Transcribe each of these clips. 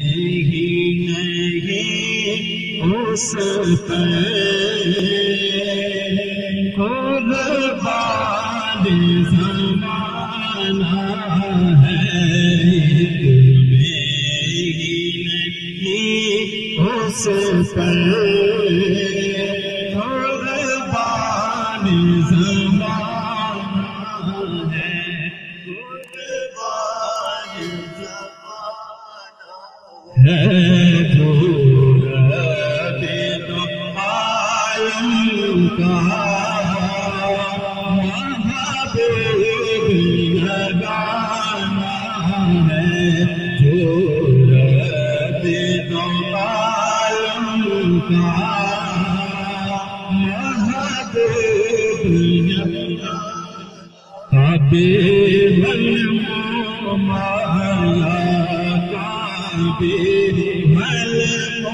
ہی نہیں اس پر قربان زمانہ ہے، اس پر قربان زمانہ ہے، قربان زمانہ ہے، جو رب دو عالم کا محبوب لگانا ہے، جو رب دو کا محبوب کعبے والمایا، کعبے والمایا،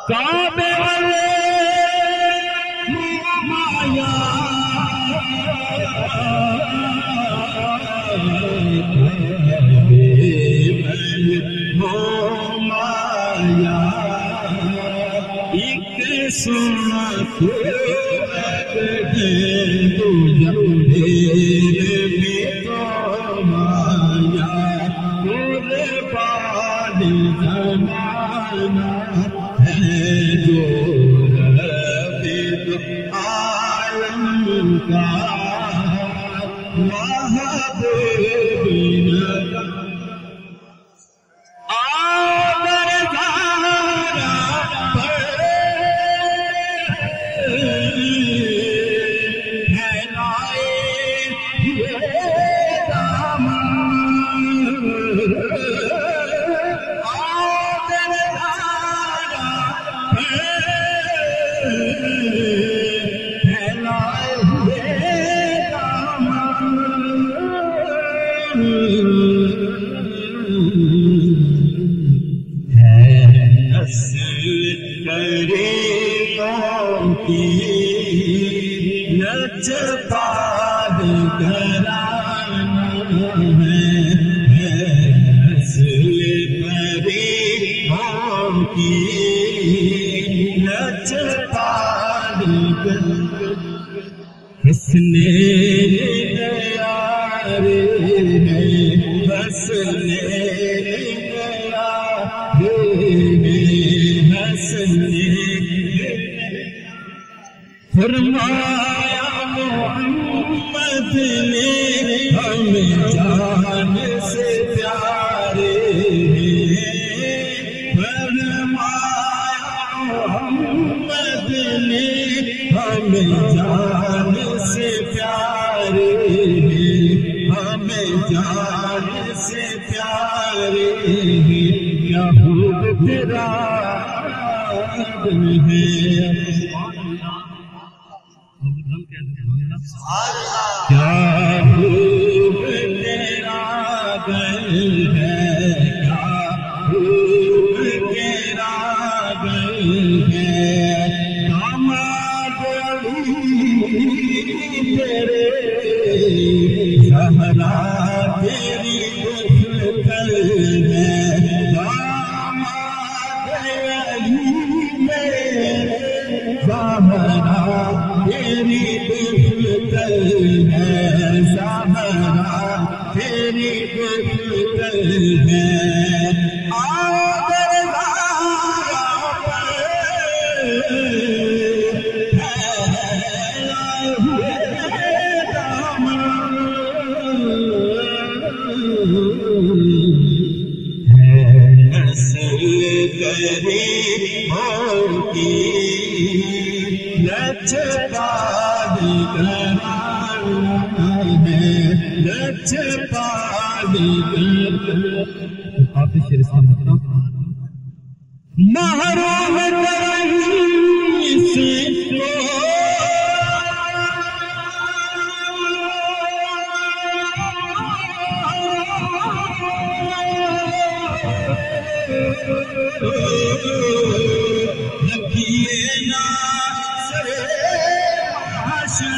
کعبے والمایا، ایک سنا تو مایا، قربان زمانہ ہے، جو رب دو عالم کا محبوب لجپال گھرانہ ہے، نسل غریبوں کی لجپال حسنین پیارے ہیں، حسنین پیارے ہیں، حسنین فرمایا محمد نے ہمیں جان سے پیارے ہیں، فرمایا محمد نے ہمیں جان سے پیارے ہیں، ہمیں جان سے پیارے ہیں، کیا خوب تیرا دل ہے، کیا خوب تیرا دل ہے، کیا خوب تیرا دل ہے، داماد علی تیرے زہرا تیری گفتگو ہے، داماد علی میرے زہرا تیری ہے، زہرا تیری گفتگو ہے، نسل غریبوں کی لجپال گھرانہ ہے، لجپال محروم کریں سے رکھیے نا سر محشر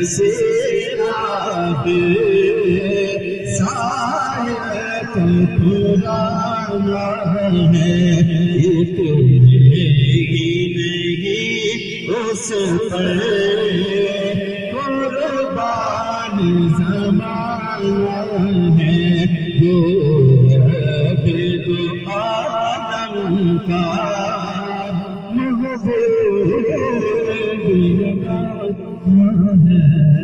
سے راہ سایت پرانا ہے، یہ تجھے ہی نہیں اس پر قربان زمانہ ہے، جو رب دو عالم کا محبوب ہے۔